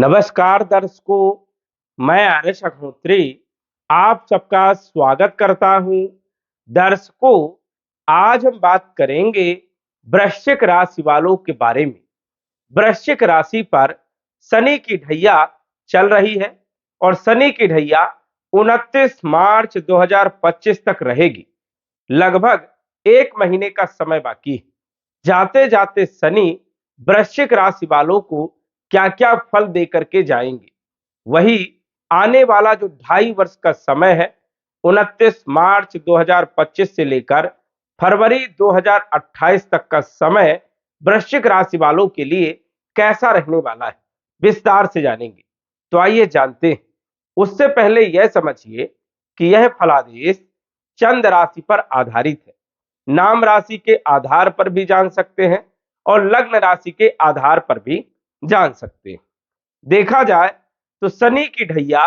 नमस्कार दर्शकों, मैं आर्यश अग्निहोत्री आप सबका स्वागत करता हूं। दर्शकों, आज हम बात करेंगे वृश्चिक राशि वालों के बारे में। वृश्चिक राशि पर शनि की ढैया चल रही है और शनि की ढैया 29 मार्च 2025 तक रहेगी। लगभग 1 महीने का समय बाकी है। जाते जाते शनि वृश्चिक राशि वालों को क्या क्या फल दे करके जाएंगे, वही आने वाला जो 2.5 वर्ष का समय है, 29 मार्च 2025 से लेकर फरवरी 2028 तक का समय वृश्चिक राशि वालों के लिए कैसा रहने वाला है, विस्तार से जानेंगे। तो आइए जानते हैं। उससे पहले यह समझिए कि यह फलादेश चंद्र राशि पर आधारित है। नाम राशि के आधार पर भी जान सकते हैं और लग्न राशि के आधार पर भी जान सकते हैं। देखा जाए तो शनि की ढैया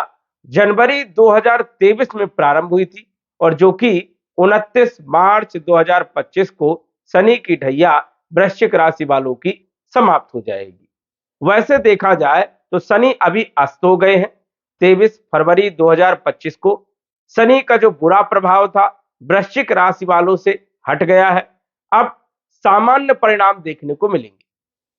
जनवरी 2023 में प्रारंभ हुई थी और जो कि 29 मार्च 2025 को शनि की ढैया वृश्चिक राशि वालों की समाप्त हो जाएगी। वैसे देखा जाए तो शनि अभी अस्त हो गए हैं। 23 फरवरी 2025 को शनि का जो बुरा प्रभाव था वृश्चिक राशि वालों से हट गया है। अब सामान्य परिणाम देखने को मिलेंगे।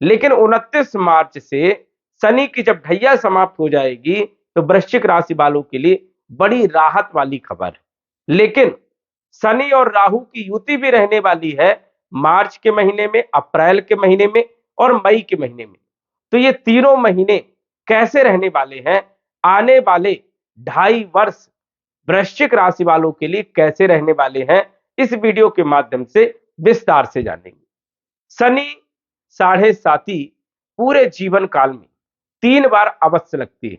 लेकिन 29 मार्च से शनि की जब ढैया समाप्त हो जाएगी तो वृश्चिक राशि वालों के लिए बड़ी राहत वाली खबर है। लेकिन शनि और राहु की युति भी रहने वाली है मार्च के महीने में, अप्रैल के महीने में और मई के महीने में। तो ये तीनों महीने कैसे रहने वाले हैं, आने वाले 2.5 वर्ष वृश्चिक राशि वालों के लिए कैसे रहने वाले हैं, इस वीडियो के माध्यम से विस्तार से जानेंगे। शनि साढ़े साती पूरे जीवन काल में 3 बार अवश्य लगती है।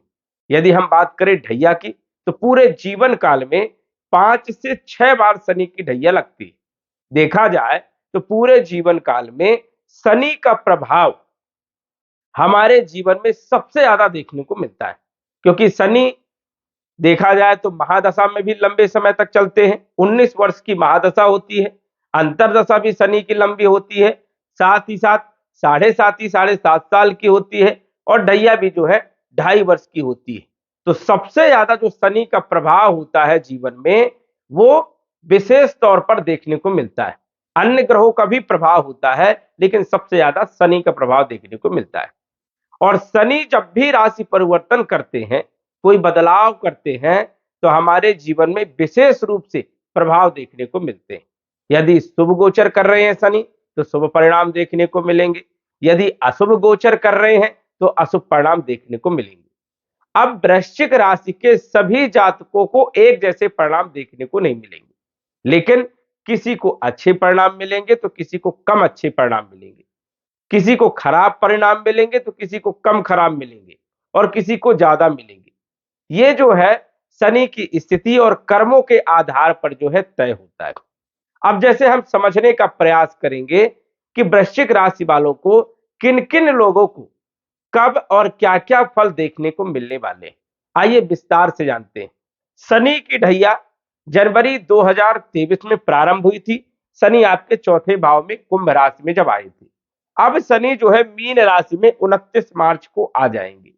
यदि हम बात करें ढैया की तो पूरे जीवन काल में 5 से 6 बार शनि की ढैया लगती है। देखा जाए तो पूरे जीवन काल में शनि का प्रभाव हमारे जीवन में सबसे ज्यादा देखने को मिलता है, क्योंकि शनि देखा जाए तो महादशा में भी लंबे समय तक चलते हैं। 19 वर्ष की महादशा होती है। अंतरदशा भी शनि की लंबी होती है, साथ ही साथ साढ़े 7 साल की होती है और ढैया भी जो है 2.5 वर्ष की होती है। तो सबसे ज्यादा जो शनि का प्रभाव होता है जीवन में, वो विशेष तौर पर देखने को मिलता है। अन्य ग्रहों का भी प्रभाव होता है, लेकिन सबसे ज्यादा शनि का प्रभाव देखने को मिलता है। और शनि जब भी राशि परिवर्तन करते हैं, कोई बदलाव करते हैं, तो हमारे जीवन में विशेष रूप से प्रभाव देखने को मिलते हैं। यदि शुभ गोचर कर रहे हैं शनि तो शुभ परिणाम देखने को मिलेंगे, यदि अशुभ गोचर कर रहे हैं तो अशुभ परिणाम देखने को मिलेंगे। अब वृश्चिक राशि के सभी जातकों को एक जैसे परिणाम देखने को नहीं मिलेंगे, लेकिन किसी को अच्छे परिणाम मिलेंगे तो किसी को कम अच्छे परिणाम मिलेंगे। किसी को खराब परिणाम मिलेंगे तो किसी को कम खराब मिलेंगे और किसी को ज्यादा मिलेंगे। ये जो है शनि की स्थिति और कर्मों के आधार पर जो है तय होता है। अब जैसे हम समझने का प्रयास करेंगे कि वृश्चिक राशि वालों को, किन किन लोगों को कब और क्या क्या फल देखने को मिलने वाले हैं, आइए विस्तार से जानते हैं। शनि की ढैया जनवरी 2023 में प्रारंभ हुई थी। शनि आपके चौथे भाव में कुंभ राशि में जब आए थे। अब शनि जो है मीन राशि में 29 मार्च को आ जाएंगे।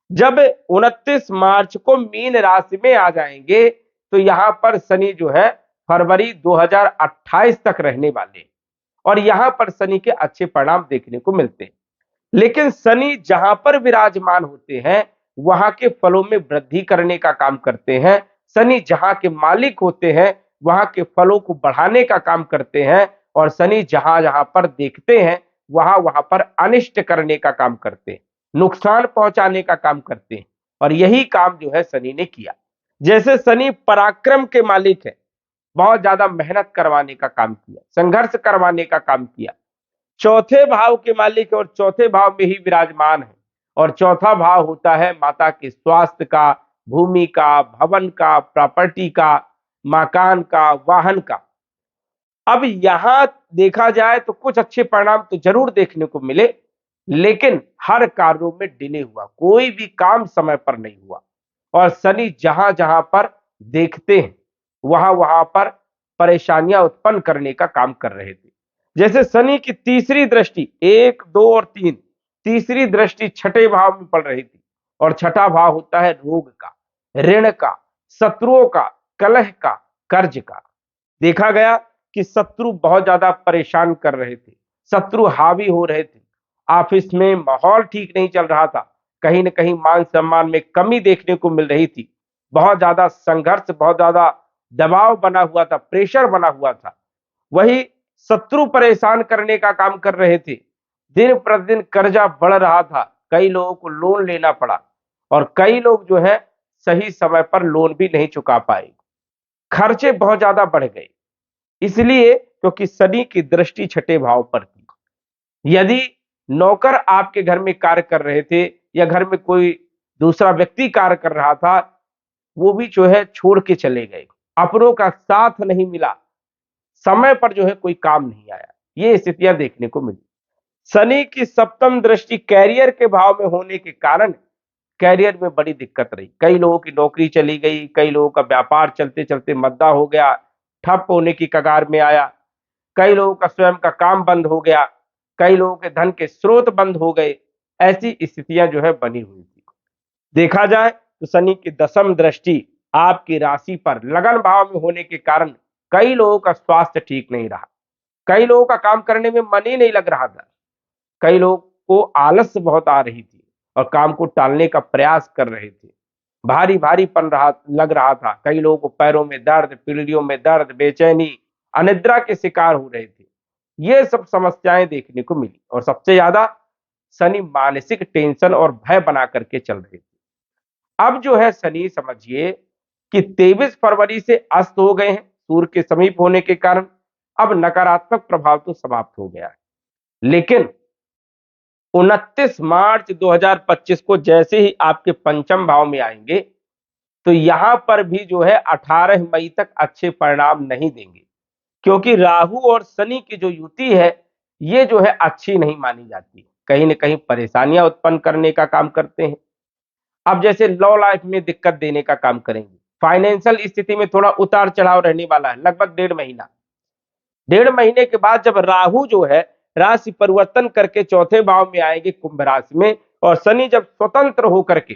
जब 29 मार्च को मीन राशि में आ जाएंगे तो यहां पर शनि जो है फरवरी 2028 तक रहने वाले और यहां पर शनि के अच्छे परिणाम देखने को मिलते हैं। लेकिन शनि जहां पर विराजमान होते हैं वहां के फलों में वृद्धि करने का काम करते हैं। शनि जहां के मालिक होते हैं वहां के फलों को बढ़ाने का काम करते हैं और शनि जहां जहां पर देखते हैं वहां वहां पर अनिष्ट करने का काम करते हैं, नुकसान पहुंचाने का काम करते हैं। और यही काम जो है शनि ने किया। जैसे शनि पराक्रम के मालिक है, बहुत ज्यादा मेहनत करवाने का काम किया, संघर्ष करवाने का काम किया। चौथे भाव के मालिक और चौथे भाव में ही विराजमान है और चौथा भाव होता है माता के स्वास्थ्य का, भूमि का, भवन का, प्रॉपर्टी का, मकान का, वाहन का। अब यहां देखा जाए तो कुछ अच्छे परिणाम तो जरूर देखने को मिले, लेकिन हर कार्यों में डिले हुआ, कोई भी काम समय पर नहीं हुआ। और शनि जहां जहां पर देखते हैं वहां वहां पर परेशानियां उत्पन्न करने का काम कर रहे थे। जैसे शनि की तीसरी दृष्टि 1, 2 और 3, तीसरी दृष्टि छठे भाव में पड़ रही थी। और छठा भाव होता है रोग का, ऋण का, शत्रुओं का, कलह का, कर्ज का। देखा गया कि शत्रु बहुत ज्यादा परेशान कर रहे थे, शत्रु हावी हो रहे थे, ऑफिस में माहौल ठीक नहीं चल रहा था, कहीं ना कहीं मान सम्मान में कमी देखने को मिल रही थी, बहुत ज्यादा संघर्ष, बहुत ज्यादा दबाव बना हुआ था, प्रेशर बना हुआ था। वही शत्रु परेशान करने का काम कर रहे थे, दिन प्रतिदिन कर्जा बढ़ रहा था, कई लोगों को लोन लेना पड़ा और कई लोग जो है सही समय पर लोन भी नहीं चुका पाए, खर्चे बहुत ज्यादा बढ़ गए, इसलिए क्योंकि शनि की दृष्टि छठे भाव पर थी। यदि नौकर आपके घर में कार्य कर रहे थे या घर में कोई दूसरा व्यक्ति कार्य कर रहा था, वो भी जो है छोड़ के चले गए, अपनों का साथ नहीं मिला, समय पर जो है कोई काम नहीं आया, ये स्थितियां देखने को मिली। शनि की सप्तम दृष्टि कैरियर के भाव में होने के कारण कैरियर में बड़ी दिक्कत रही, कई लोगों की नौकरी चली गई, कई लोगों का व्यापार चलते चलते मंदा हो गया, ठप होने की कगार में आया, कई लोगों का स्वयं का काम बंद हो गया, कई लोगों के धन के स्रोत बंद हो गए, ऐसी स्थितियां जो है बनी हुई थी। देखा जाए तो शनि की दसम दृष्टि आपकी राशि पर लगन भाव में होने के कारण कई लोगों का स्वास्थ्य ठीक नहीं रहा, कई लोगों का काम करने में मन ही नहीं लग रहा था, कई लोगों को आलस बहुत आ रही थी और काम को टालने का प्रयास कर रहे थे, भारी भारीपन लग रहा था, कई लोगों को पैरों में दर्द, पीढ़ियों में दर्द, बेचैनी, अनिद्रा के शिकार हो रहे थे, ये सब समस्याएं देखने को मिली। और सबसे ज्यादा शनि मानसिक टेंशन और भय बना करके चल रहे थे। अब जो है शनि समझिए कि 23 फरवरी से अस्त हो गए हैं, सूर्य के समीप होने के कारण अब नकारात्मक प्रभाव तो समाप्त हो गया है, लेकिन 29 मार्च 2025 को जैसे ही आपके पंचम भाव में आएंगे तो यहां पर भी जो है 18 मई तक अच्छे परिणाम नहीं देंगे, क्योंकि राहु और शनि की जो युति है ये जो है अच्छी नहीं मानी जाती, कहीं ना कहीं परेशानियां उत्पन्न करने का काम करते हैं। अब जैसे लव लाइफ में दिक्कत देने का काम करेंगे, फाइनेंशियल स्थिति में थोड़ा उतार चढ़ाव रहने वाला है लगभग 1.5 महीना। 1.5 महीने के बाद जब राहु जो है राशि परिवर्तन करके चौथे भाव में आएंगे कुंभ राशि में, और शनि जब स्वतंत्र होकर के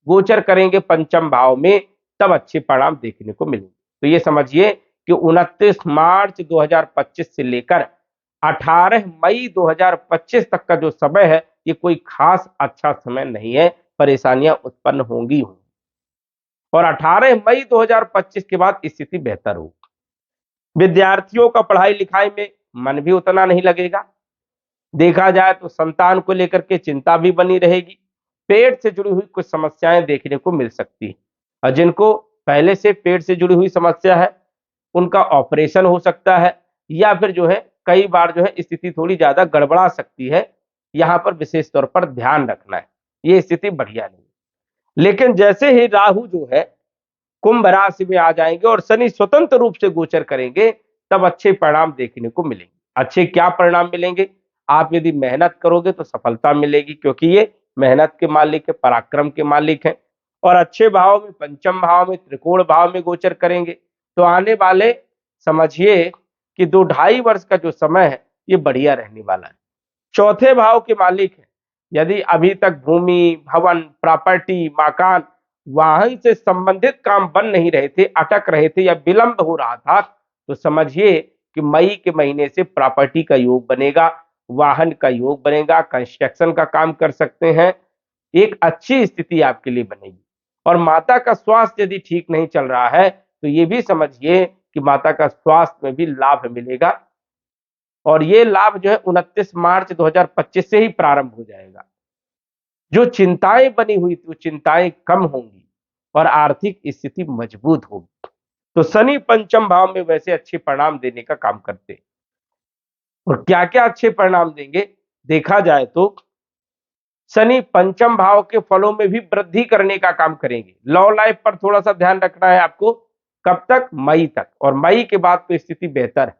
गोचर करेंगे पंचम भाव में, तब अच्छे परिणाम देखने को मिलेंगे। तो ये समझिए कि 29 मार्च 2025 से लेकर 18 मई 2025 तक का जो समय है ये कोई खास अच्छा समय नहीं है, परेशानियां उत्पन्न होंगी और 18 मई 2025 के बाद स्थिति बेहतर होगी। विद्यार्थियों का पढ़ाई लिखाई में मन भी उतना नहीं लगेगा, देखा जाए तो संतान को लेकर के चिंता भी बनी रहेगी, पेट से जुड़ी हुई कुछ समस्याएं देखने को मिल सकती है, और जिनको पहले से पेट से जुड़ी हुई समस्या है उनका ऑपरेशन हो सकता है, या फिर जो है कई बार जो है स्थिति थोड़ी ज्यादा गड़बड़ा सकती है, यहां पर विशेष तौर पर ध्यान रखना है, ये स्थिति बढ़िया नहीं। लेकिन जैसे ही राहु जो है कुंभ राशि में आ जाएंगे और शनि स्वतंत्र रूप से गोचर करेंगे, तब अच्छे परिणाम देखने को मिलेंगे। अच्छे क्या परिणाम मिलेंगे? आप यदि मेहनत करोगे तो सफलता मिलेगी, क्योंकि ये मेहनत के मालिक है, पराक्रम के मालिक है, और अच्छे भाव में, पंचम भाव में, त्रिकोण भाव में गोचर करेंगे, तो आने वाले समझिए कि 2-2.5 वर्ष का जो समय है ये बढ़िया रहने वाला है। चौथे भाव के मालिक है, यदि अभी तक भूमि, भवन, प्रॉपर्टी, मकान, वाहन से संबंधित काम बन नहीं रहे थे, अटक रहे थे या विलंब हो रहा था, तो समझिए कि मई के महीने से प्रॉपर्टी का योग बनेगा, वाहन का योग बनेगा, कंस्ट्रक्शन का काम कर सकते हैं, एक अच्छी स्थिति आपके लिए बनेगी। और माता का स्वास्थ्य यदि ठीक नहीं चल रहा है तो ये भी समझिए कि माता का स्वास्थ्य में भी लाभ मिलेगा, और ये लाभ जो है 29 मार्च 2025 से ही प्रारंभ हो जाएगा। जो चिंताएं बनी हुई थी वो चिंताएं कम होंगी और आर्थिक स्थिति मजबूत होगी। तो शनि पंचम भाव में वैसे अच्छे परिणाम देने का काम करते हैं, और क्या क्या अच्छे परिणाम देंगे देखा जाए तो शनि पंचम भाव के फलों में भी वृद्धि करने का काम करेंगे। लव लाइफ पर थोड़ा सा ध्यान रखना है आपको, कब तक? मई तक, और मई के बाद तो स्थिति बेहतर है।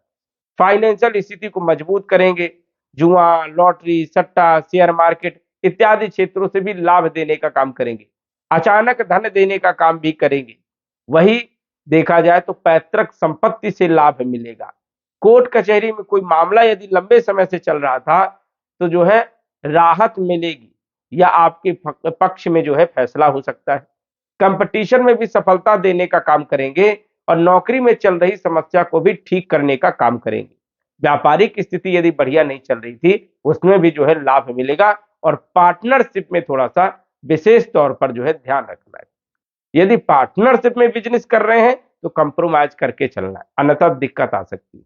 फाइनेंशियल स्थिति को मजबूत करेंगे, जुआ, लॉटरी, सट्टा, शेयर मार्केट इत्यादि क्षेत्रों से भी लाभ देने का काम करेंगे, अचानक धन देने का काम भी करेंगे। वही देखा जाए तो पैतृक संपत्ति से लाभ मिलेगा, कोर्ट कचहरी में कोई मामला यदि लंबे समय से चल रहा था तो जो है राहत मिलेगी, या आपके पक्ष में जो है फैसला हो सकता है। कंपटीशन में भी सफलता देने का काम करेंगे और नौकरी में चल रही समस्या को भी ठीक करने का काम करेंगे। व्यापारिक स्थिति यदि बढ़िया नहीं चल रही थी, उसमें भी जो है लाभ मिलेगा और पार्टनरशिप में थोड़ा सा विशेष तौर पर जो है ध्यान रखना है। यदि पार्टनरशिप में बिजनेस कर रहे हैं तो कंप्रोमाइज करके चलना है, अन्यथा दिक्कत आ सकती है।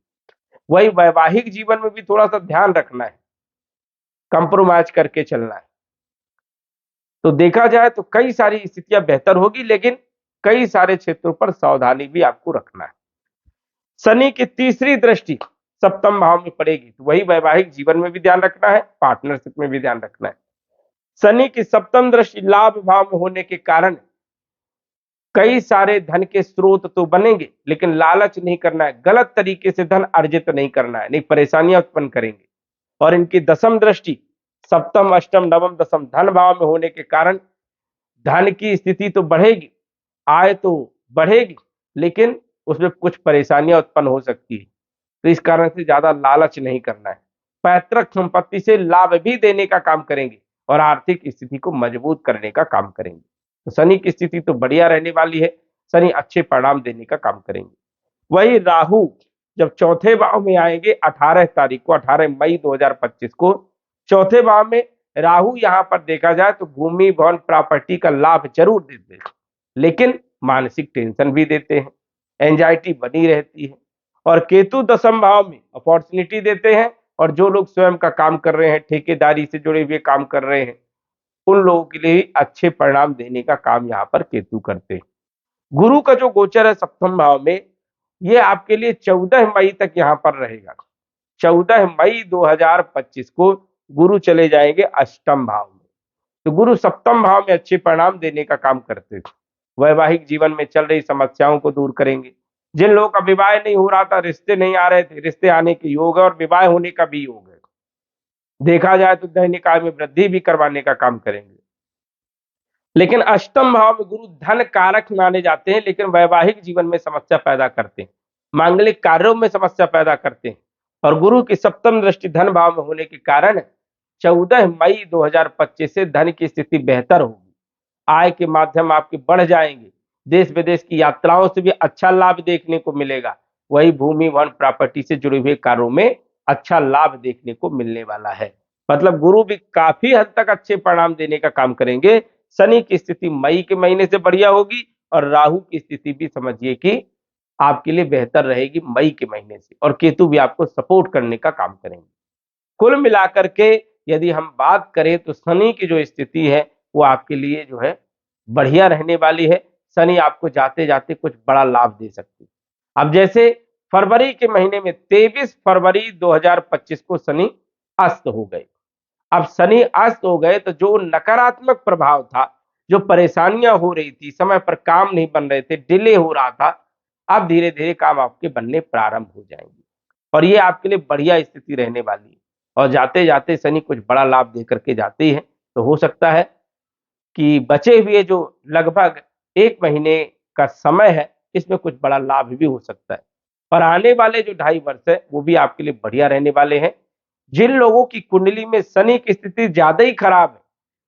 वही वैवाहिक जीवन में भी थोड़ा सा ध्यान रखना है, कंप्रोमाइज करके चलना है। तो देखा जाए तो कई सारी स्थितियां बेहतर होगी, लेकिन कई सारे क्षेत्रों पर सावधानी भी आपको रखना है। शनि की तीसरी दृष्टि सप्तम भाव में पड़ेगी, तो वही वैवाहिक जीवन में भी ध्यान रखना है, पार्टनरशिप में भी ध्यान रखना है। शनि की सप्तम दृष्टि लाभ भाव में होने के कारण कई सारे धन के स्रोत तो बनेंगे, लेकिन लालच नहीं करना है, गलत तरीके से धन अर्जित नहीं करना है, नहीं परेशानियां उत्पन्न करेंगे। और इनकी दसम दृष्टि सप्तम अष्टम नवम दसम धन भाव में होने के कारण धन की स्थिति तो बढ़ेगी, आय तो बढ़ेगी, लेकिन उसमें कुछ परेशानियां उत्पन्न हो सकती है। तो इस कारण से ज्यादा लालच नहीं करना है। पैतृक संपत्ति से लाभ भी देने का काम करेंगे और आर्थिक स्थिति को मजबूत करने का काम करेंगे। तो शनि की स्थिति तो बढ़िया रहने वाली है, शनि अच्छे परिणाम देने का काम करेंगे। वही राहु जब चौथे भाव में आएंगे 18 तारीख को, 18 मई 2025 को चौथे भाव में राहु यहां पर देखा जाए तो भूमि भवन प्रॉपर्टी का लाभ जरूर देते हैं, लेकिन मानसिक टेंशन भी देते हैं, एंजाइटी बनी रहती है। और केतु दसम भाव में अपॉर्चुनिटी देते हैं, और जो लोग स्वयं का काम कर रहे हैं, ठेकेदारी से जुड़े हुए काम कर रहे हैं, उन लोगों के लिए अच्छे परिणाम देने का काम यहाँ पर केतु करते हैं। गुरु का जो गोचर है सप्तम भाव में, ये आपके लिए 14 मई तक यहाँ पर रहेगा। 14 मई 2025 को गुरु चले जाएंगे अष्टम भाव में। तो गुरु सप्तम भाव में अच्छे परिणाम देने का काम करते थे। वैवाहिक जीवन में चल रही समस्याओं को दूर करेंगे। जिन लोगों का विवाह नहीं हो रहा था, रिश्ते नहीं आ रहे थे, रिश्ते आने के योग है और विवाह होने का भी योग है। देखा जाए तो दैनिक आय में वृद्धि भी करवाने का काम करेंगे। लेकिन अष्टम भाव में गुरु धन कारक माने जाते हैं, लेकिन वैवाहिक जीवन में समस्या पैदा करते हैं, मांगलिक कार्यों में समस्या पैदा करते हैं। और गुरु की सप्तम दृष्टि धन भाव में होने के कारण 14 मई 2025 से धन की स्थिति बेहतर होगी, आय के माध्यम आपके बढ़ जाएंगे, देश विदेश की यात्राओं से भी अच्छा लाभ देखने को मिलेगा। वही भूमि वन प्रॉपर्टी से जुड़े हुए कार्यों में अच्छा लाभ देखने को मिलने वाला है। मतलब गुरु भी काफी हद तक अच्छे परिणाम देने का काम करेंगे। शनि की स्थिति मई के महीने से बढ़िया होगी और राहु की स्थिति भी समझिए कि आपके लिए बेहतर रहेगी मई के महीने से, और केतु भी आपको सपोर्ट करने का काम करेंगे। कुल मिलाकर के यदि हम बात करें तो शनि की जो स्थिति है वो आपके लिए जो है बढ़िया रहने वाली है। शनि आपको जाते जाते कुछ बड़ा लाभ दे सकती है। अब जैसे फरवरी के महीने में 23 फरवरी 2025 को शनि अस्त हो गए। अब शनि अस्त हो गए तो जो नकारात्मक प्रभाव था, जो परेशानियां हो रही थी, समय पर काम नहीं बन रहे थे, डिले हो रहा था, अब धीरे धीरे काम आपके बनने प्रारंभ हो जाएंगे और ये आपके लिए बढ़िया स्थिति रहने वाली है। और जाते जाते शनि कुछ बड़ा लाभ दे करके जाते हैं, तो हो सकता है कि बचे हुए जो लगभग 1 महीने का समय है, इसमें कुछ बड़ा लाभ भी हो सकता है। और आने वाले जो 2.5 वर्ष है वो भी आपके लिए बढ़िया रहने वाले हैं। जिन लोगों की कुंडली में शनि की स्थिति ज्यादा ही खराब है,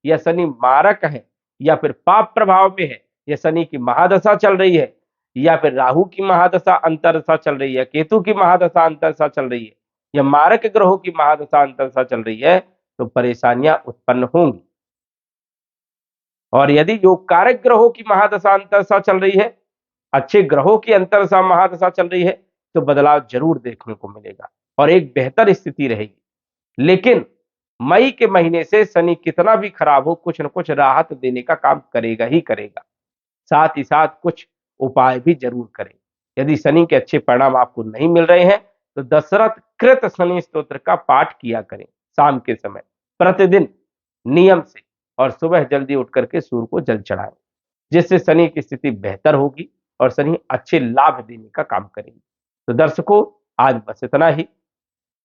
या शनि मारक है, या फिर पाप प्रभाव में है, या शनि की महादशा चल रही है, या फिर राहु की महादशा अंतरदशा चल रही है, केतु की महादशा अंतरदशा चल रही है, या मारक ग्रहों की महादशा अंतरदशा चल रही है, तो परेशानियां उत्पन्न होंगी। और यदि योग कारक ग्रहों की महादशा अंतरदशा चल रही है, अच्छे ग्रहों की अंतरदशा महादशा चल रही है, तो बदलाव जरूर देखने को मिलेगा और एक बेहतर स्थिति रहेगी। लेकिन मई के महीने से शनि कितना भी खराब हो, कुछ न कुछ राहत देने का काम करेगा ही करेगा। साथ ही साथ कुछ उपाय भी जरूर करें। यदि शनि के अच्छे परिणाम आपको नहीं मिल रहे हैं तो दशरथ कृत शनि स्तोत्र का पाठ किया करें शाम के समय प्रतिदिन नियम से, और सुबह जल्दी उठ करके सूर्य को जल चढ़ाएं, जिससे शनि की स्थिति बेहतर होगी और शनि अच्छे लाभ देने का काम करेंगे। तो दर्शकों, आज बस इतना ही।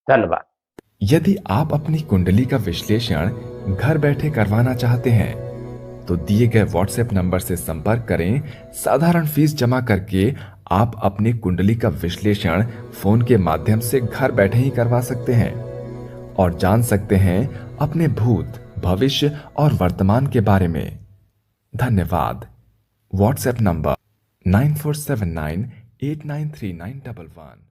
धन्यवाद। यदि आप अपनी कुंडली का विश्लेषण घर बैठे करवाना चाहते हैं तो दिए गए व्हाट्सएप नंबर से संपर्क करें। साधारण फीस जमा करके आप अपनी कुंडली का विश्लेषण फोन के माध्यम से घर बैठे ही करवा सकते हैं और जान सकते हैं अपने भूत, भविष्य और वर्तमान के बारे में। धन्यवाद। WhatsApp number 9479893911।